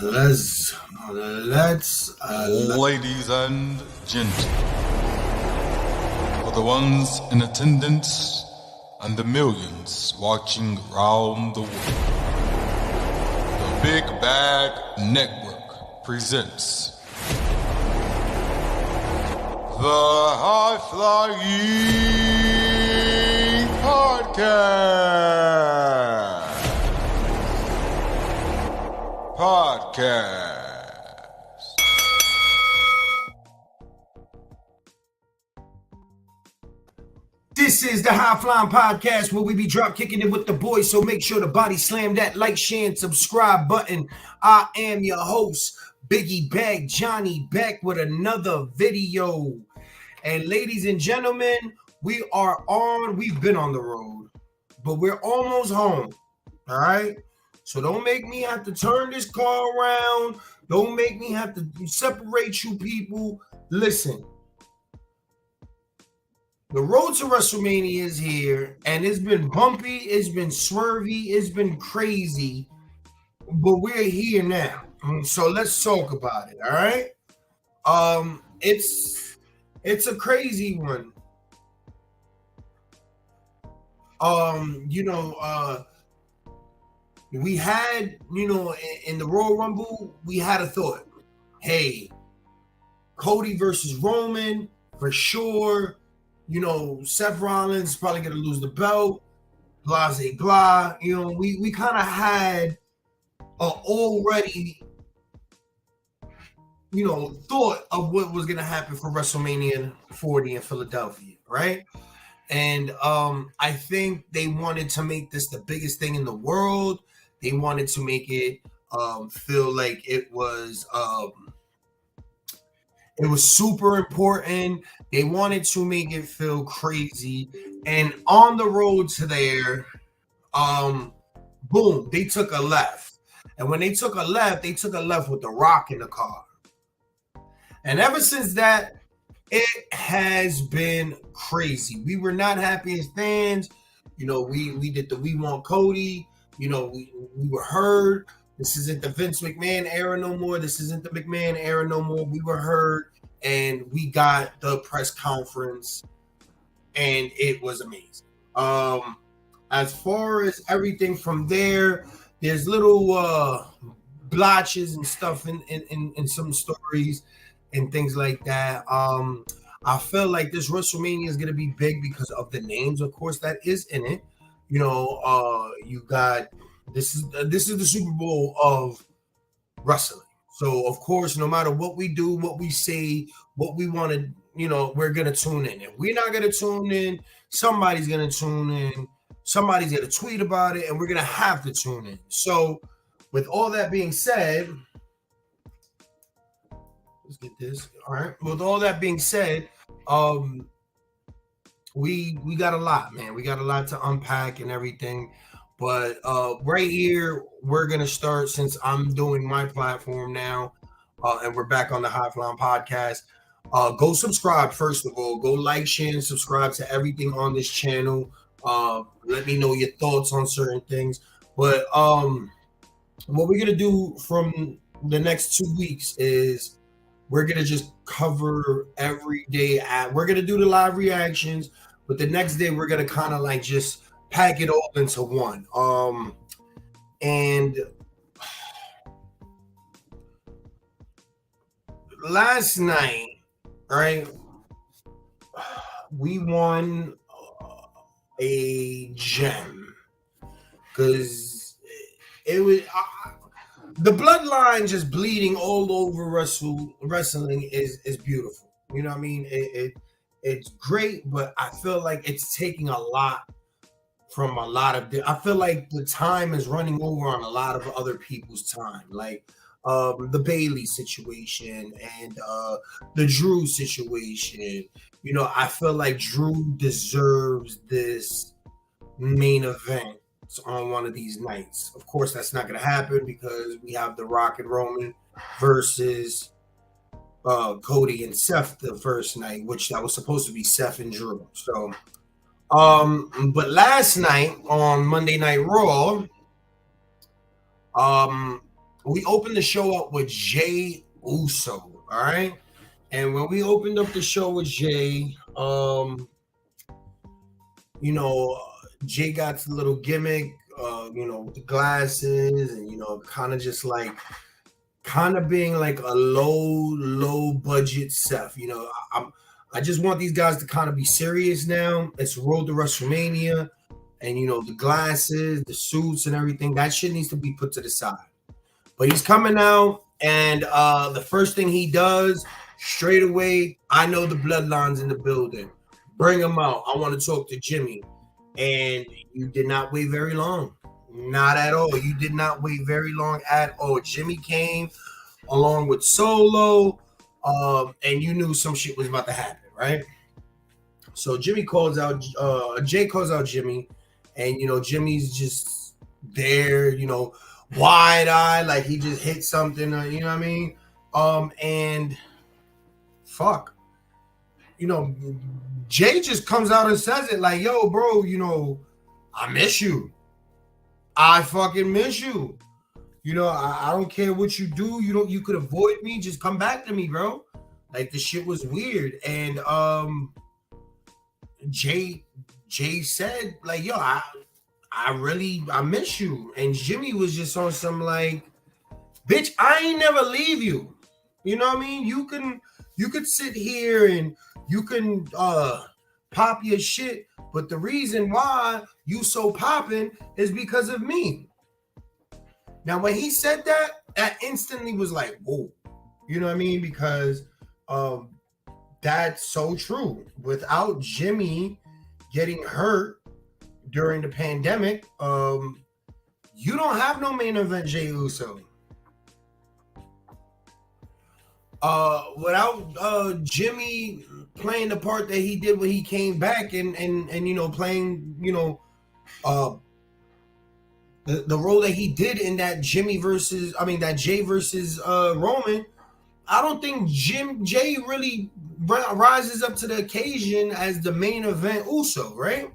Let's Ladies and gentlemen, for the ones in attendance and the millions watching around the world, the Big Bag Network presents the High Flying Podcast. This is the High Flying Podcast where we be drop kicking it with the boys. So make sure to body slam that like, share, and subscribe button. I am your host, Biggie Bag Johnny, back with another video. And ladies and gentlemen, we've been on the road, but we're almost home. All right. So don't make me have to turn this car around. Don't make me have to separate you people. Listen. The road to WrestleMania is here, and it's been bumpy, it's been swervy, it's been crazy, but we're here now. So let's talk about it, all right? It's a crazy one. We had, in the Royal Rumble, we had a thought. Hey, Cody versus Roman, for sure. Seth Rollins is probably going to lose the belt, blah, blah. We kind of had already, thought of what was going to happen for WrestleMania 40 in Philadelphia, right? And I think they wanted to make this the biggest thing in the world. They wanted to make it feel like it was super important. They wanted to make it feel crazy. And on the road to there, boom, they took a left. And when they took a left with The Rock in the car. And ever since that, it has been crazy. We were not happy as fans. We did the We Want Cody. We were heard. This isn't the Vince McMahon era no more. This isn't the McMahon era no more. We were heard, and we got the press conference, and it was amazing. As far as everything from there, there's little blotches and stuff in some stories and things like that. I feel like this WrestleMania is going to be big because of the names, of course, that is in it. You got... This is the Super Bowl of wrestling. So, of course, no matter what we do, what we say, what we want to, we're going to tune in. If we're not going to tune in, somebody's going to tune in. Somebody's going to tweet about it, and we're going to have to tune in. So, with all that being said, let's get this. All right. With all that being said, we got a lot, man. We got a lot to unpack and everything. But right here, we're going to start, since I'm doing my platform now, and we're back on the High Flying Podcast. Go subscribe, first of all. Go like, share, and subscribe to everything on this channel. Let me know your thoughts on certain things. But what we're going to do from the next 2 weeks is we're going to just cover every day. We're going to do the live reactions, but the next day we're going to kind of like just pack it all into one. And last night, right, we won a gem because it was the bloodline just bleeding all over wrestling is beautiful. You know what I mean? It's great, but I feel like it's taking a lot from a lot of I feel like the time is running over on a lot of other people's time, like the Bailey situation and the Drew situation. I feel like Drew deserves this main event on one of these nights. Of course, that's not going to happen because we have The Rock and Roman versus Cody and Seth the first night, which that was supposed to be Seth and Drew. So but last night on Monday Night Raw, we opened the show up with Jay Uso, all right? And when we opened up the show with Jay, Jay got the little gimmick, the glasses, and kind of just like kind of being like a low budget Seth. I just want these guys to kind of be serious now. It's the road to WrestleMania, and the glasses, the suits, and everything. That shit needs to be put to the side. But he's coming out, and the first thing he does straight away, I know the bloodlines in the building. Bring them out. I want to talk to Jimmy. And you did not wait very long. Not at all. You did not wait very long at all. Jimmy came along with Solo, and you knew some shit was about to happen, right? So Jay calls out Jimmy, and Jimmy's just there, wide-eyed, like he just hit something, you know what I mean? And fuck. Jay just comes out and says it like, yo, bro, I miss you. I fucking miss you. I don't care what you do. You could avoid me. Just come back to me, bro. Like the shit was weird. And Jay said, like, yo, I miss you. And Jimmy was just on some like, bitch, I ain't never leave you. You know what I mean? You could sit here and you can pop your shit, but the reason why you so popping is because of me. Now, when he said that instantly was like, whoa. You know what I mean? Because that's so true. Without Jimmy getting hurt during the pandemic, you don't have no main event Jey Uso. Without Jimmy playing the part that he did when he came back and playing the role that he did in that that Jay versus Roman, I don't think Jay really rises up to the occasion as the main event Uso, right?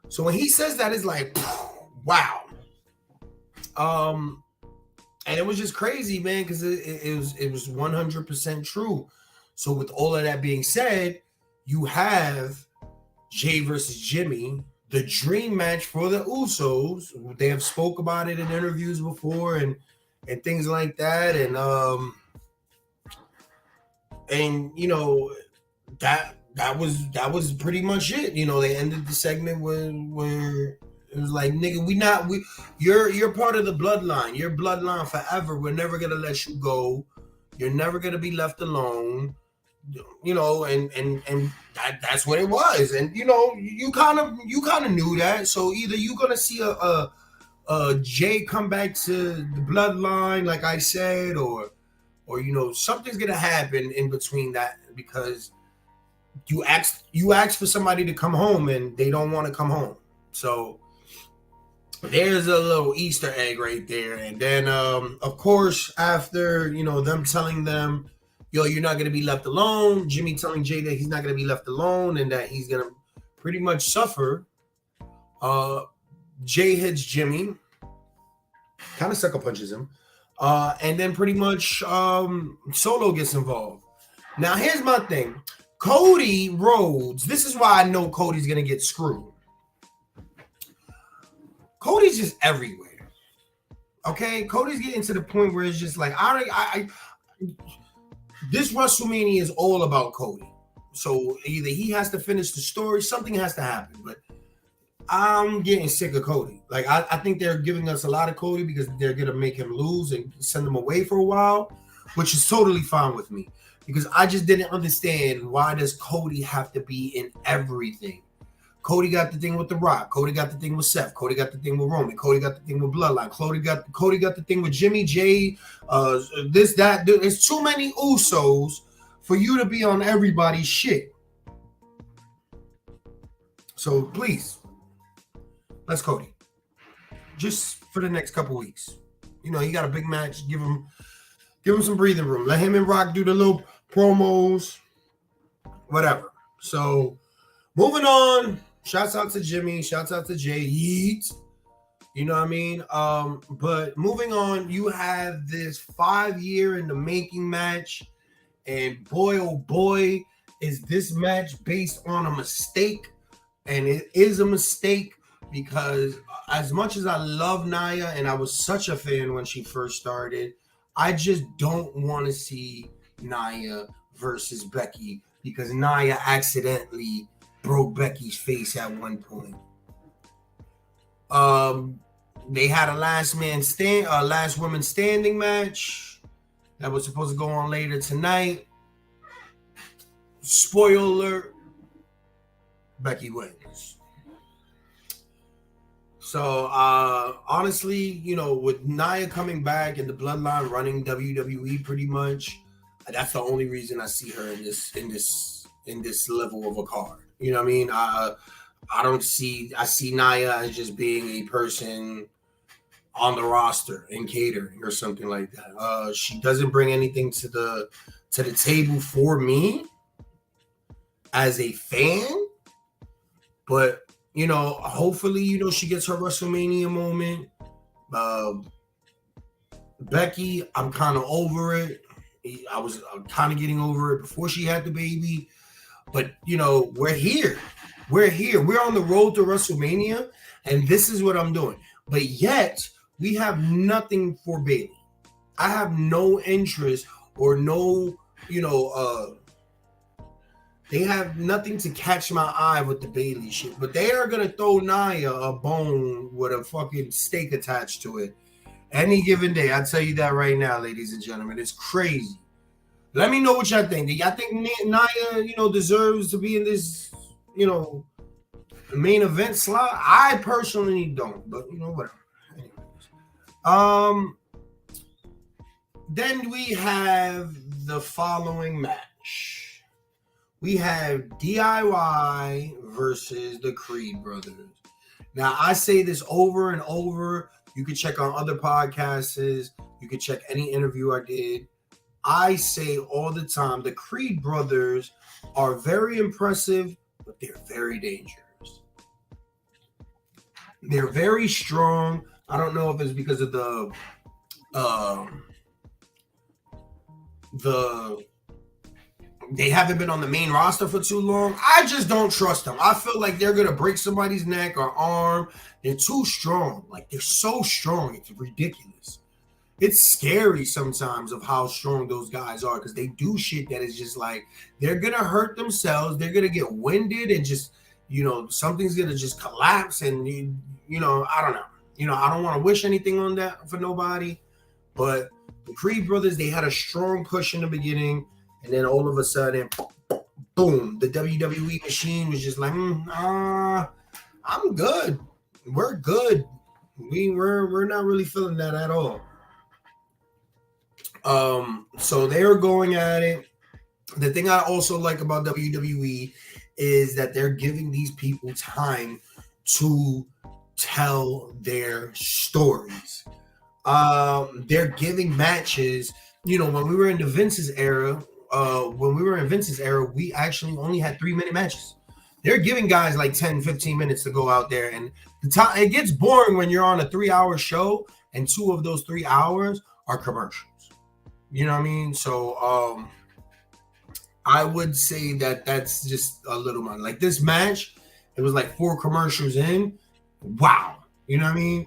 So when he says that, it's like, wow. And it was just crazy, man, because it was 100% true. So with all of that being said, you have Jay versus Jimmy, the dream match for the Usos. They have spoke about it in interviews before and things like that. And that was pretty much it. They ended the segment where it was like, nigga, you're part of the bloodline. You're bloodline forever. We're never gonna let you go. You're never gonna be left alone. And that's what it was. And you kind of knew that. So either you're gonna see a Jay come back to the bloodline, like I said, or something's gonna happen in between that, because you ask for somebody to come home and they don't want to come home. So there's a little Easter egg right there. And then of course, after them telling them, yo, you're not gonna be left alone, Jimmy telling Jay that he's not gonna be left alone and that he's gonna pretty much suffer, Jay hits Jimmy, kind of sucker punches him, and then pretty much Solo gets involved. Now here's my thing. Cody Rhodes, this is why I know Cody's gonna get screwed. Cody's just everywhere. Okay, Cody's getting to the point where it's just like, this WrestleMania is all about Cody. So either he has to finish the story, something has to happen. But I'm getting sick of Cody. Like I think they're giving us a lot of Cody because they're gonna make him lose and send him away for a while, which is totally fine with me. Because I just didn't understand, why does Cody have to be in everything? Cody got the thing with The Rock. Cody got the thing with Seth. Cody got the thing with Roman. Cody got the thing with Bloodline. Cody got the thing with Jimmy, Jay, this, that. There's too many Usos for you to be on everybody's shit. So please, let's Cody. Just for the next couple weeks. He got a big match. Give him some breathing room. Let him and Rock do the little promos, whatever. So moving on. Shouts out to Jimmy. Shouts out to Jay. Yeet. You know what I mean? But moving on, you have this 5 year in the making match, and boy, oh boy, is this match based on a mistake, and it is a mistake because as much as I love Nia and I was such a fan when she first started, I just don't want to see Nia versus Becky because Nia accidentally broke Becky's face at one point. They had a last woman standing match that was supposed to go on later tonight. Spoiler alert, Becky wins. So honestly, you know, with Nia coming back and the bloodline running WWE pretty much, that's the only reason I see her in this level of a card. You know what I mean? I see Nia as just being a person on the roster in catering or something like that. She doesn't bring anything to the table for me as a fan, but you know, hopefully, you know, she gets her WrestleMania moment. Becky, I'm kind of over it. I'm kind of getting over it before she had the baby, but you know, we're here. We're on the road to WrestleMania, and this is what I'm doing. But yet, we have nothing for Bayley. I have no interest or no, you know, they have nothing to catch my eye with the Bayley shit. But they are going to throw Nia a bone with a fucking steak attached to it any given day. I'll tell you that right now, ladies and gentlemen. It's crazy. Let me know what y'all think. Do y'all think Nia, you know, deserves to be in this, you know, main event slot? I personally don't, but you know, whatever. Anyways. Then we have the following match. We have DIY versus the Creed brothers. Now, I say this over and over. You can check on other podcasts. You can check any interview I did. I say all the time, the Creed brothers are very impressive, but they're very dangerous. They're very strong. I don't know if it's because of they haven't been on the main roster for too long. I just don't trust them. I feel like they're gonna break somebody's neck or arm. They're too strong. Like, they're so strong. It's ridiculous. It's scary sometimes of how strong those guys are because they do shit that is just like they're gonna hurt themselves. They're gonna get winded and just, you know, something's gonna just collapse. And you know, I don't know. You know, I don't want to wish anything on that for nobody. But the Creed brothers, they had a strong push in the beginning, and then all of a sudden, boom, the WWE machine was just like, I'm good. We're good. We're not really feeling that at all. So they're going at it. The thing I also like about WWE is that they're giving these people time to tell their stories. They're giving matches. You know, when we were in Vince's era, we actually only had 3-minute matches. They're giving guys like 10, 15 minutes to go out there, and it gets boring when you're on a 3-hour show and 2 of those 3 hours are commercials. You know what I mean? So I would say that that's just a little much. Like this match, it was like 4 commercials in. Wow. You know what I mean?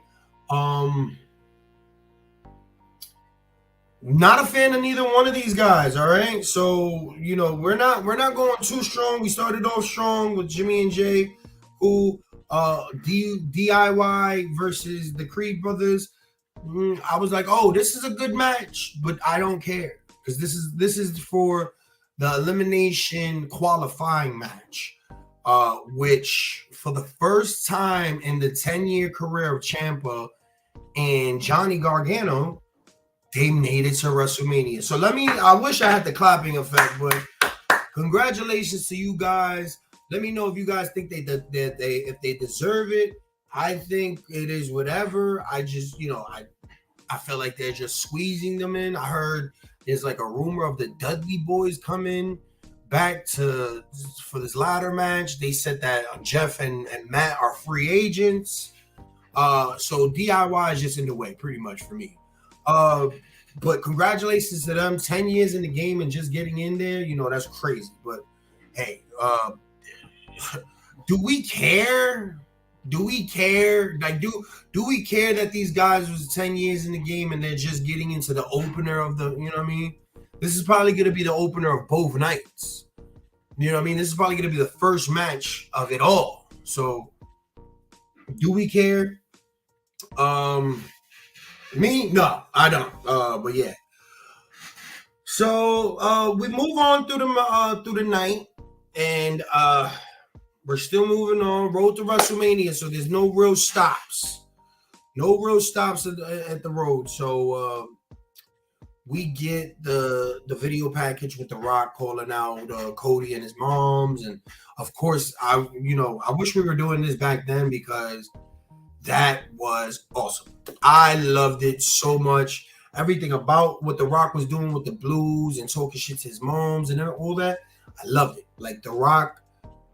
Not a fan of neither one of these guys, all right? So, you know, we're not going too strong. We started off strong with Jimmy and Jay, who DIY versus the Creed brothers. I was like, oh, this is a good match, but I don't care because this is for the elimination qualifying match, which for the first time in the 10-year career of Ciampa and Johnny Gargano, they made it to WrestleMania. So I wish I had the clapping effect, but congratulations to you guys. Let me know if you guys think if they deserve it. I think it is whatever. I just, you know, I feel like they're just squeezing them in. I heard there's like a rumor of the Dudley boys coming back for this ladder match. They said that Jeff and Matt are free agents. So DIY is just in the way, pretty much for me. But congratulations to them, 10 years in the game and just getting in there. You know, that's crazy. But hey, do we care? Do we care? Like, do we care that these guys was 10 years in the game and they're just getting into the opener of the, you know what I mean? This is probably going to be the opener of both nights. You know what I mean? This is probably going to be the first match of it all. So, do we care? Me? No, I don't. But yeah. So, we move on through the night, and we're still moving on. Road to WrestleMania, so there's no real stops. No real stops at the road. So we get the video package with The Rock calling out Cody and his moms, and of course, I wish we were doing this back then because that was awesome. I loved it so much. Everything about what The Rock was doing with the blues and talking shit to his moms and all that, I loved it. Like, The Rock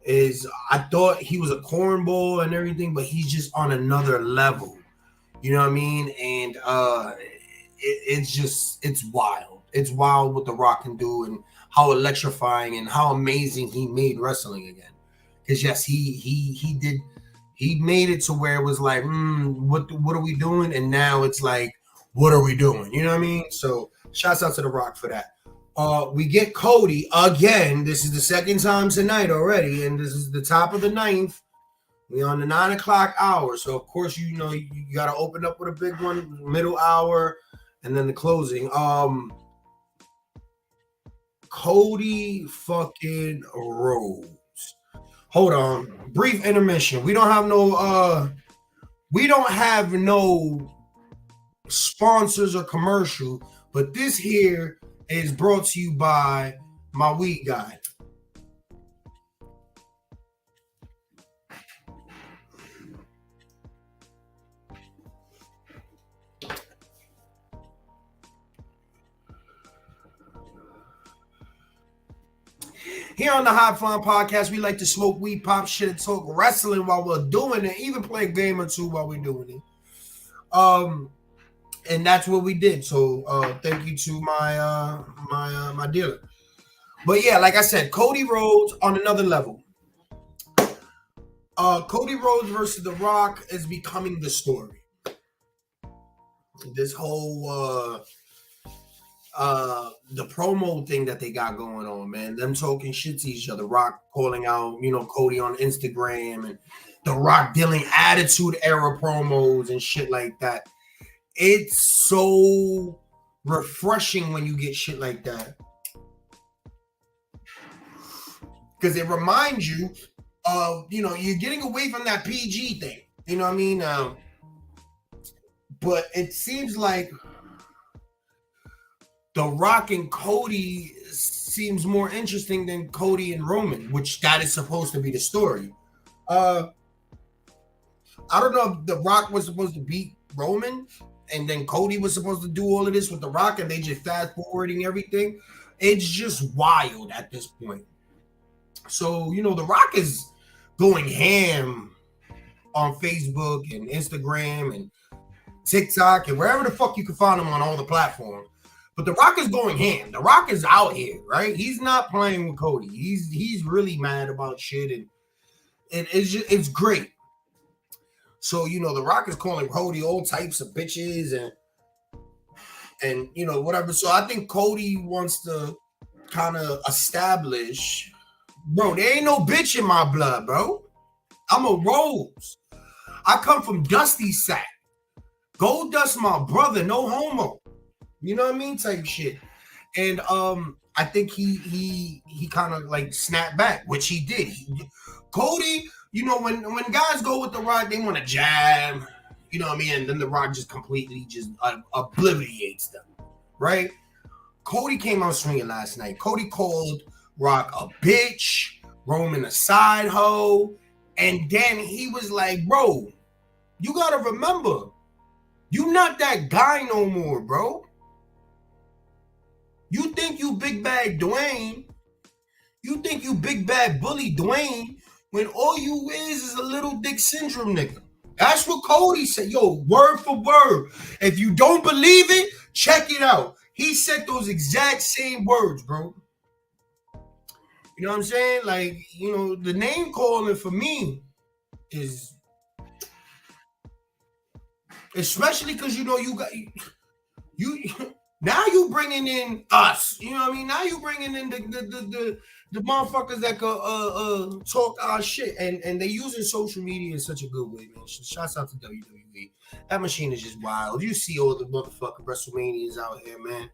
I thought he was a cornball and everything, but he's just on another level. You know what I mean? And it's wild. It's wild what The Rock can do and how electrifying and how amazing he made wrestling again. Because yes, he did. He made it to where it was like, what are we doing? And now it's like, what are we doing? You know what I mean? So shouts out to The Rock for that. We get Cody again. This is the second time tonight already, and this is the top of the ninth. We're on the 9 o'clock hour. So, of course, you got to open up with a big one, middle hour, and then the closing. Cody fucking Rhodes. Hold on. Brief intermission. We don't have no sponsors or commercial, but this here is brought to you by my weed guy. Here on the Hot Flying Podcast, we like to smoke weed, pop shit, and talk wrestling while we're doing it, even play a game or two while we're doing it. And that's what we did. So thank you to my my dealer. But yeah, like I said, Cody Rhodes on another level. Cody Rhodes versus The Rock is becoming the story. This whole the promo thing that they got going on, man. Them talking shit to each other. Rock calling out, Cody on Instagram, and The Rock dealing attitude era promos and shit like that. It's so refreshing when you get shit like that. Because it reminds you of, you're getting away from that PG thing. You know what I mean? But it seems like The Rock and Cody seems more interesting than Cody and Roman, which that is supposed to be the story. I don't know if The Rock was supposed to beat Roman and then Cody was supposed to do all of this with The Rock and they just fast forwarding everything. It's just wild at this point. So, The Rock is going ham on Facebook and Instagram and TikTok and wherever the fuck you can find him on all the platforms. But The Rock is going ham. The Rock is out here, right? He's not playing with Cody. He's really mad about shit, and it's great. So, The Rock is calling Cody all types of bitches and whatever. So I think Cody wants to kind of establish, bro, there ain't no bitch in my blood, bro. I'm a Rose. I come from Dusty Sack. Gold Dust my brother, no homo. You know what I mean? Type shit. And I think he kind of like snapped back, which he did. Cody, when guys go with The Rock, they want to jab, you know what I mean? And then The Rock just completely just obliterates them, right? Cody came out swinging last night. Cody called Rock a bitch, Roman a side hoe, and then he was like, bro, you got to remember, you not that guy no more, bro. You think you big bad Dwayne. You think you big bad bully Dwayne when all you is a little dick syndrome nigga. That's what Cody said. Yo, word for word. If you don't believe it, check it out. He said those exact same words, bro. You know what I'm saying? Like, you know, the name calling for me is, especially because you know you got you now you bringing in us. You know what I mean? Now you bringing in the motherfuckers that could talk our shit, and they using social media in such a good way, man. Shouts out to WWE. That machine is just wild. You see all the motherfucking WrestleManias out here, man.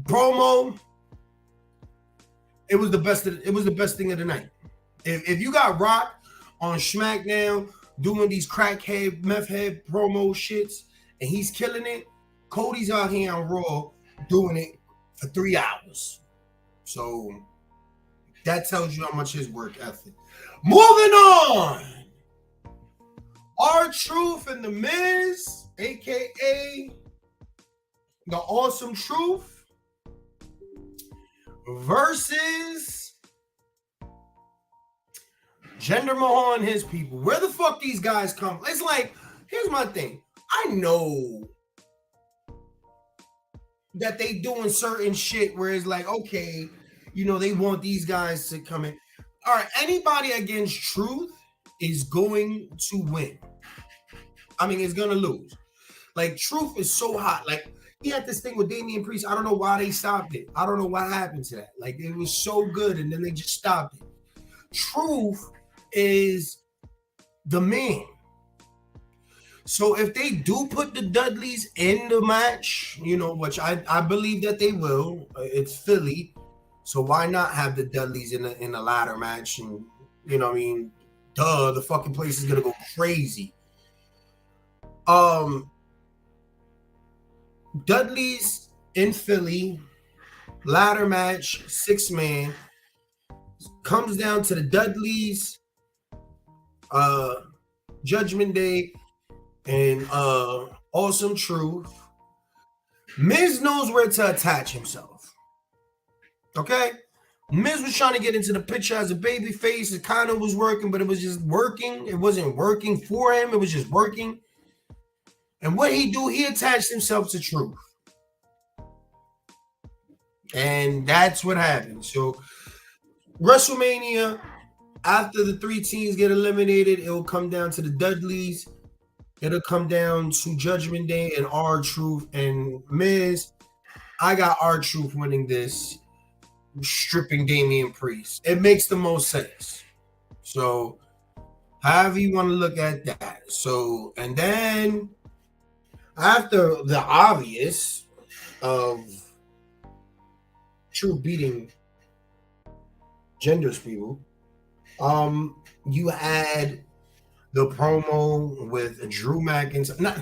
Promo. It was the best. It was the best thing of the night. If you got Rock on SmackDown doing these crackhead, meth head promo shits, and he's killing it, Cody's out here on Raw doing it for 3 hours. So that tells you how much his work ethic. Moving on. R-Truth and The Miz, aka The Awesome Truth, versus Jinder Mahal and his people. Where the fuck these guys come? It's like, here's my thing. I know that they doing certain shit where it's like, okay, you know, they want these guys to come in. All right, anybody against Truth is going to win. I mean, it's gonna lose. Like, Truth is so hot. Like, he had this thing with Damian Priest. I don't know why they stopped it. I don't know what happened to that. Like, it was so good, and then they just stopped it. Truth is the man. So if they do put the Dudleys in the match, you know, which I believe that they will, it's Philly. So why not have the Dudleys in a ladder match? And, you know what I mean? Duh, the fucking place is going to go crazy. Dudleys in Philly, ladder match, 6-man, comes down to the Dudleys, Judgment Day, and Awesome Truth. Miz knows where to attach himself. Okay? Miz was trying to get into the picture as a baby face. It kind of was working, but it was just working. It wasn't working for him. It was just working. And what he do, he attached himself to Truth. And that's what happened. So WrestleMania, after the 3 teams get eliminated, it will come down to the Dudleys. It'll come down to Judgment Day and R-Truth and Miz. I got R-Truth winning this, stripping Damian Priest. It makes the most sense. So however you want to look at that. So, and then after the obvious of Truth beating Jinder's people, you had the promo with Drew McIntyre. Now,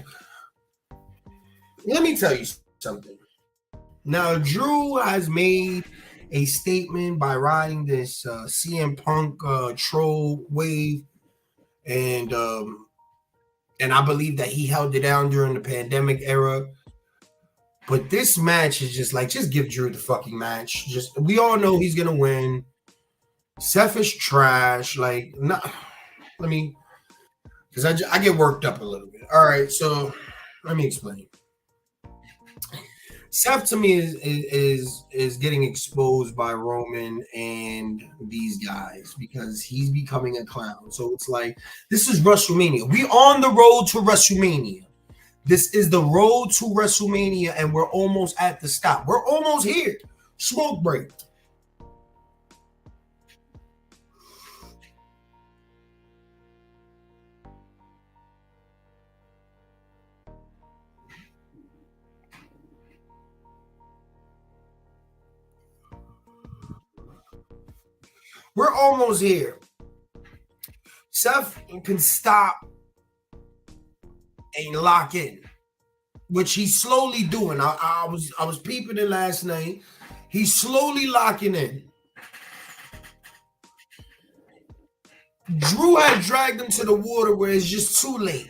let me tell you something. Now, Drew has made a statement by riding this CM Punk troll wave, and I believe that he held it down during the pandemic era. But this match is just like, just give Drew the fucking match. Just, we all know he's gonna win. Seth is trash. Like, not. Let me, because I get worked up a little bit. All right, so let me explain. Seth to me is getting exposed by Roman and these guys because he's becoming a clown. So it's like, this is WrestleMania. We on the road to WrestleMania. This is the road to WrestleMania, and we're almost at the stop. We're almost here. Smoke break. We're almost here. Seth can stop and lock in, which he's slowly doing. I was peeping it last night. He's slowly locking in. Drew had dragged him to the water where it's just too late.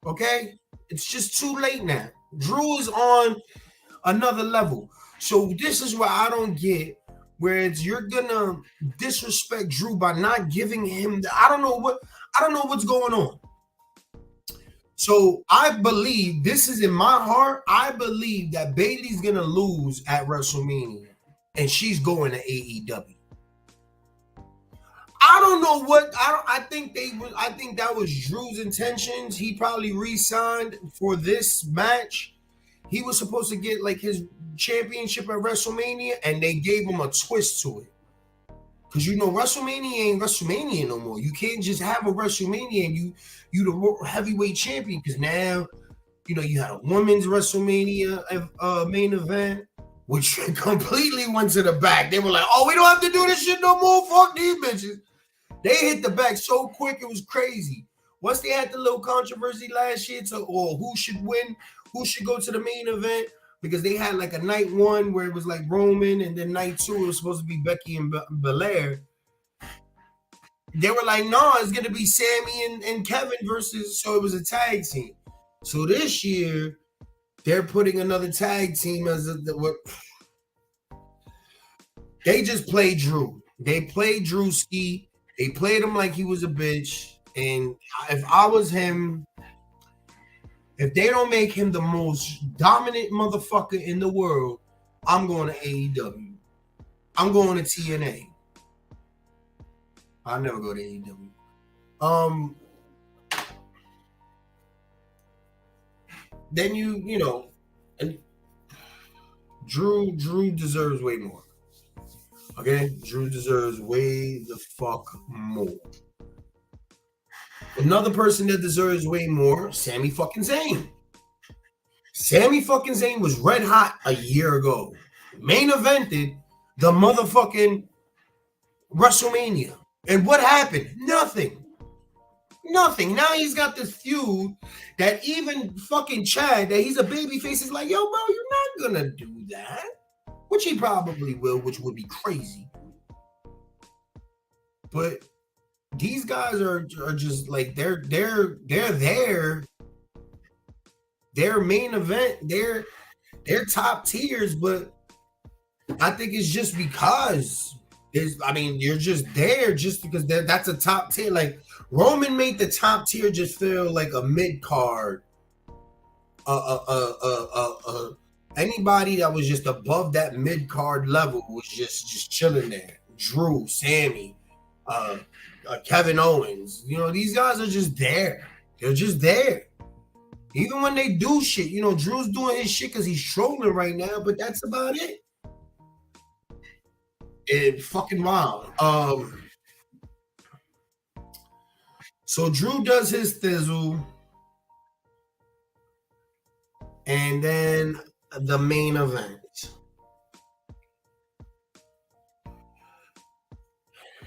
Okay? It's just too late now. Drew is on another level. So this is what I don't get. Whereas you're gonna disrespect Drew by not giving him I don't know what. I don't know what's going on. So I believe, this is in my heart, I believe that Bayley's gonna lose at WrestleMania and she's going to AEW. I don't know what I think that was Drew's intentions. He probably re-signed for this match. He was supposed to get like his championship at WrestleMania, and they gave him a twist to it. Because you know WrestleMania ain't WrestleMania no more. You can't just have a WrestleMania and you the heavyweight champion, because now you know you had a women's WrestleMania main event, which completely went to the back. They were like, "Oh, we don't have to do this shit no more. Fuck these bitches." They hit the back so quick, it was crazy. Once they had the little controversy last year who should win, who should go to the main event, because they had like a night one where it was like Roman, and then night two it was supposed to be Becky and Belair. They were like, no, it's gonna be Sammy and Kevin versus, so it was a tag team. So this year they're putting another tag team as they just played Drew. They played Drewski. They played him like he was a bitch. And if I was him, if they don't make him the most dominant motherfucker in the world, I'm going to AEW. I'm going to TNA. I'll never go to AEW. Then you know, Drew deserves way more. Okay, Drew deserves way the fuck more. Another person that deserves way more, Sami fucking Zayn. Sami fucking Zayn was red hot a year ago. Main evented the motherfucking WrestleMania. And what happened? Nothing. Now he's got this feud that even fucking Chad, that he's a babyface, is like, yo, bro, you're not gonna do that. Which he probably will, which would be crazy. But these guys are just like they're there. Their main event, they're top tiers, but I think it's just because you're just there just because that's a top tier. Like Roman made the top tier just feel like a mid card. Anybody that was just above that mid card level was just chilling there. Drew, Sammy, Kevin Owens. You know, these guys are just there. They're just there. Even when they do shit, you know, Drew's doing his shit because he's trolling right now, but that's about it. It's fucking wild. So Drew does his thizzle, and then the main event.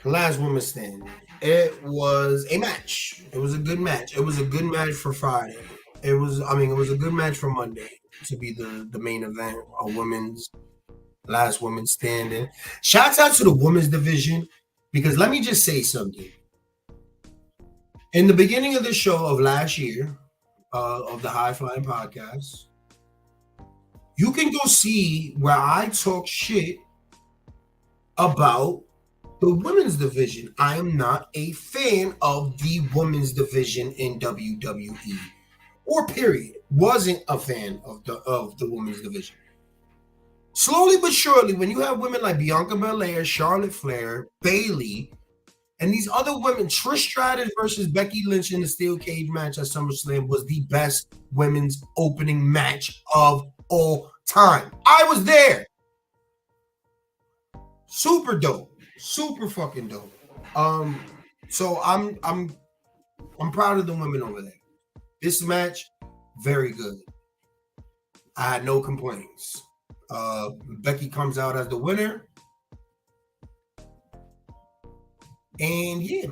Last woman standing. It was a match. It was a good match. It was a good match for Friday. It was a good match for Monday to be the main event, a women's last woman standing. Shouts out to the women's division, because let me just say something. In the beginning of the show of last year, of the High Flying Podcast, you can go see where I talk shit about the women's division. I am not a fan of the women's division in WWE, or period. Wasn't a fan of the women's division. Slowly but surely, when you have women like Bianca Belair, Charlotte Flair, Bayley, and these other women, Trish Stratus versus Becky Lynch in the steel cage match at SummerSlam was the best women's opening match of all time. I was there. Super dope. Super fucking dope. So I'm proud of the women over there. This match, very good. I had no complaints. Becky comes out as the winner. And yeah.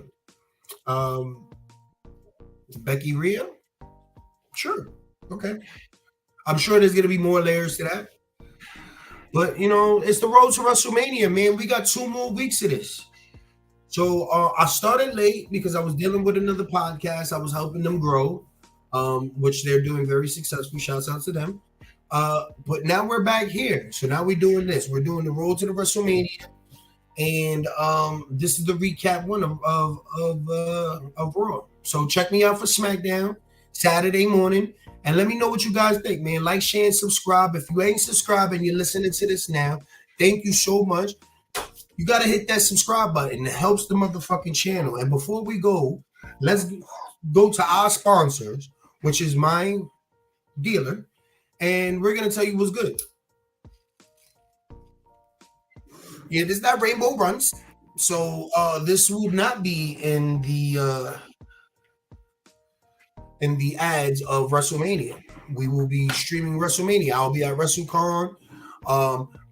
Becky Rhea? Sure. Okay. I'm sure there's gonna be more layers to that. But you know, it's the road to WrestleMania, man. We got 2 more weeks of this. So I started late because I was dealing with another podcast. I was helping them grow, which they're doing very successful. Shouts out to them. But now we're back here. So now we're doing this. We're doing the road to the WrestleMania. And this is the recap one of Raw. So check me out for SmackDown Saturday morning, and let me know what you guys think, man. Like, share, and subscribe. If you ain't subscribed and you're listening to this now, thank you so much. You gotta hit that subscribe button. It helps the motherfucking channel. And before we go, let's go to our sponsors, which is my dealer, and we're gonna tell you what's good. Yeah, this is that Rainbow Runs. So this will not be in the ads of WrestleMania. We will be streaming WrestleMania. I'll be at WrestleCon.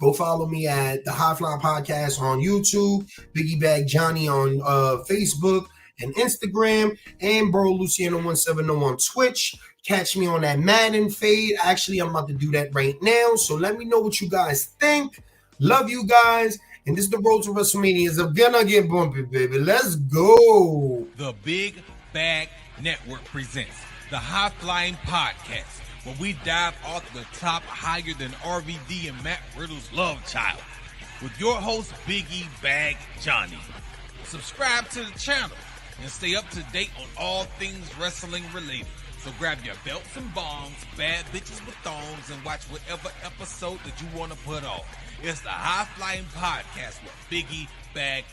Go follow me at the High Flying Podcast on YouTube, Biggie Bag Johnny on Facebook and Instagram, and Bro Luciano 170 on Twitch. Catch me on that Madden fade. Actually, I'm about to do that right now. So let me know what you guys think. Love you guys. And this is the road to WrestleMania. It's gonna get bumpy, baby. Let's go. The Big Bag Network presents the High Flying Podcast, where we dive off the top higher than RVD and Matt Riddle's love child, with your host, Biggie Bag Johnny. Subscribe to the channel and stay up to date on all things wrestling related. So grab your belts and bombs, bad bitches with thongs, and watch whatever episode that you want to put on. It's the High Flying Podcast with Biggie Bag